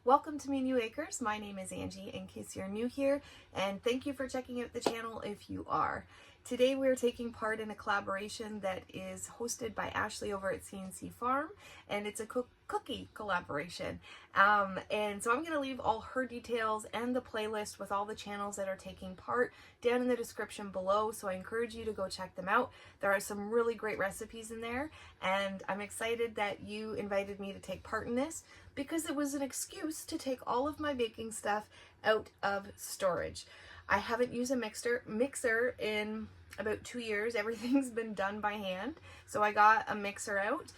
Welcome to Me New Acres. My name is Angie in case you're new here, and thank you for checking out the channel if you are. Today we're taking part in a collaboration that is hosted by Ashley over at CNC Farm, and it's a cookie collaboration. And so I'm going to leave all her details and the playlist with all the channels that are taking part down in the description below, so I encourage you to go check them out. There are some really great recipes in there, and I'm excited that you invited me to take part in this because it was an excuse to take all of my baking stuff out of storage. I haven't used a mixer in about 2 years. Everything's been done by hand. So I got a mixer out,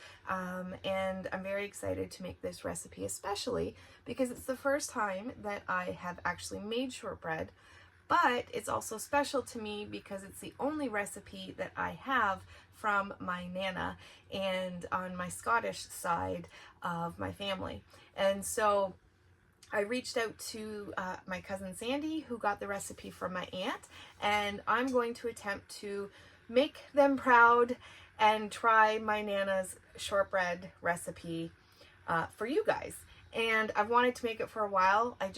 and I'm very excited to make this recipe, especially because it's the first time that I have actually made shortbread. But it's also special to me because it's the only recipe that I have from my Nana and on my Scottish side of my family. And so I reached out to my cousin Sandy, who got the recipe from my aunt, and I'm going to attempt to make them proud and try my Nana's shortbread recipe for you guys. And I've wanted to make it for a while. I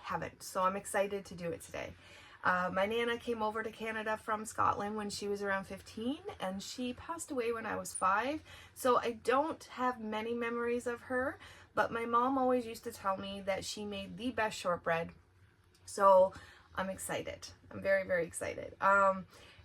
haven't, so I'm excited to do it today. My Nana came over to Canada from Scotland when she was around 15, and she passed away when I was 5, so I don't have many memories of her, but my mom always used to tell me that she made the best shortbread, so I'm excited. I'm very, very excited.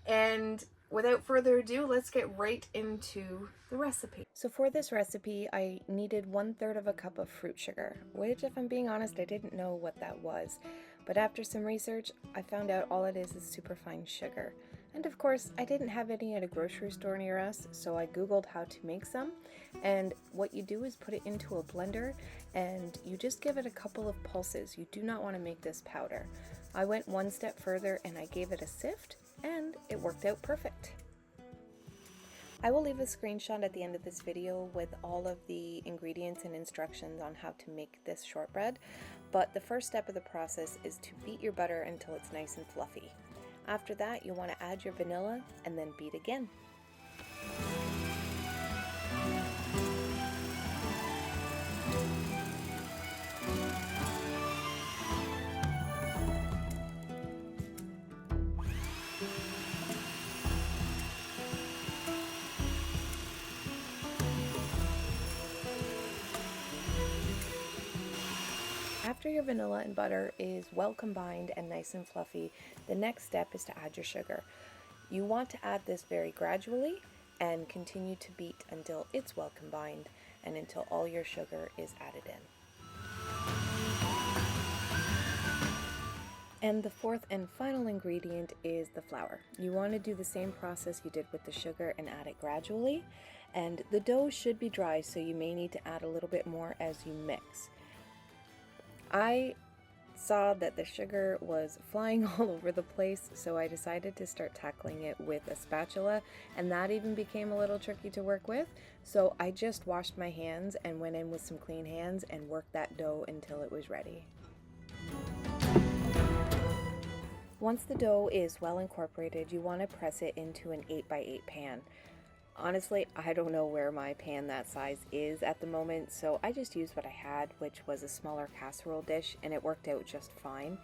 And without further ado, let's get right into the recipe. So for this recipe, I needed 1/3 of a cup of fruit sugar, which, if I'm being honest, I didn't know what that was. But after some research, I found out all it is superfine sugar. And of course, I didn't have any at a grocery store near us, so I Googled how to make some. And what you do is put it into a blender, and you just give it a couple of pulses. You do not want to make this powder. I went one step further and I gave it a sift, and it worked out perfect. I will leave a screenshot at the end of this video with all of the ingredients and instructions on how to make this shortbread, but the first step of the process is to beat your butter until it's nice and fluffy. After that, you want to add your vanilla and then beat again. After your vanilla and butter is well combined and nice and fluffy, the next step is to add your sugar. You want to add this very gradually and continue to beat until it's well combined and until all your sugar is added in. And the fourth and final ingredient is the flour. You want to do the same process you did with the sugar and add it gradually. And the dough should be dry, so you may need to add a little bit more as you mix. I saw that the sugar was flying all over the place, so I decided to start tackling it with a spatula, and that even became a little tricky to work with. So I just washed my hands and went in with some clean hands and worked that dough until it was ready. Once the dough is well incorporated, you want to press it into an 8x8 pan. Honestly, I don't know where my pan that size is at the moment, so I just used what I had, which was a smaller casserole dish, and it worked out just fine.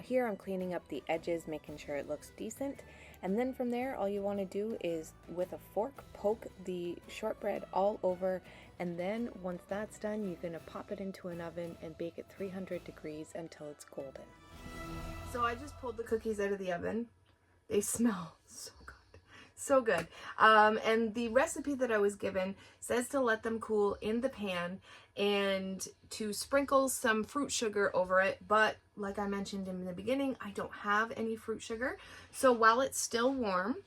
Here I'm cleaning up the edges, making sure it looks decent, and then from there all you want to do is with a fork poke the shortbread all over, and then once that's done, you're going to pop it into an oven and bake at 300 degrees until it's golden. So I just pulled the cookies out of the oven. They smell so good. So good. And the recipe that I was given says to let them cool in the pan and to sprinkle some fruit sugar over it. But like I mentioned in the beginning, I don't have any fruit sugar. So while it's still warm,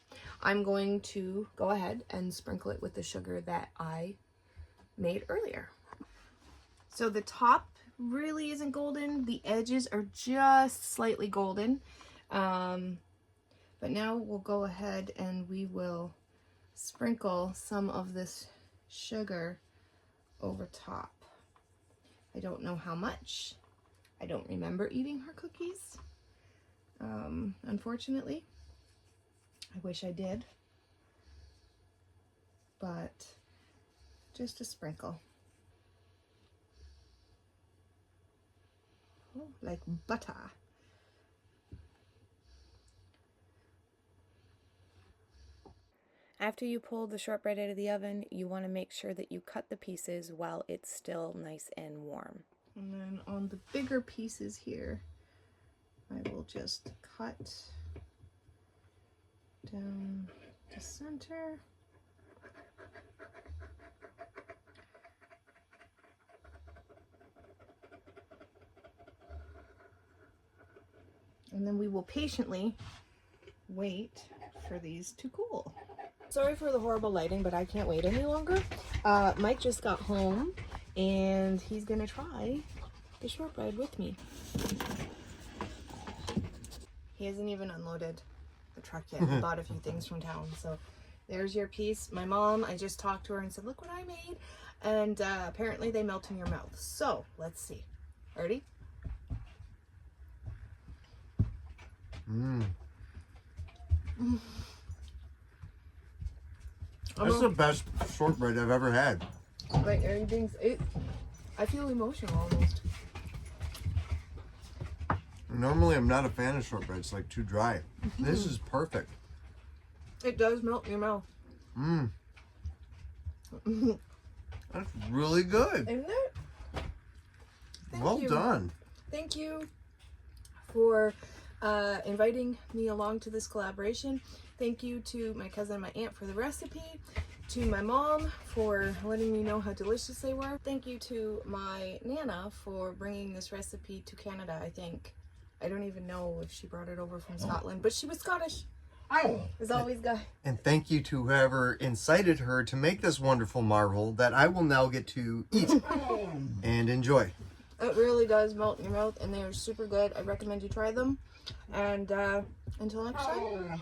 I'm going to go ahead and sprinkle it with the sugar that I made earlier. So the top really isn't golden. The edges are just slightly golden. But now we'll go ahead and we will sprinkle some of this sugar over top. I don't know how much. I don't remember eating her cookies, unfortunately. I wish I did, but just a sprinkle. like butter. After you pull the shortbread out of the oven, you want to make sure that you cut the pieces while it's still nice and warm. And then on the bigger pieces here, I will just cut down the center. And then we will patiently wait for these to cool. Sorry for the horrible lighting, but I can't wait any longer. Mike just got home and he's gonna try the shortbread with me. He hasn't even unloaded the truck yet. He bought a few things from town. So there's your piece. My mom, I just talked to her and said, look what I made. And apparently they melt in your mouth. So let's see. Ready? That's the best shortbread I've ever had. Like everything's I feel emotional almost. Normally I'm not a fan of shortbread. It's like too dry. This is perfect. It does melt in your mouth. That's really good. Isn't it? Well done. Thank you for inviting me along to this collaboration. Thank you to my cousin and my aunt for the recipe, to my mom for letting me know how delicious they were. Thank you to my Nana for bringing this recipe to Canada, I think. I don't even know if she brought it over from Scotland, but she was Scottish. As always, guy. And thank you to whoever incited her to make this wonderful marvel that I will now get to eat and enjoy. It really does melt in your mouth, and they are super good. I recommend you try them. And until next time,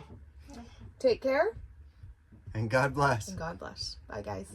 take care. And God bless. And God bless. Bye, guys.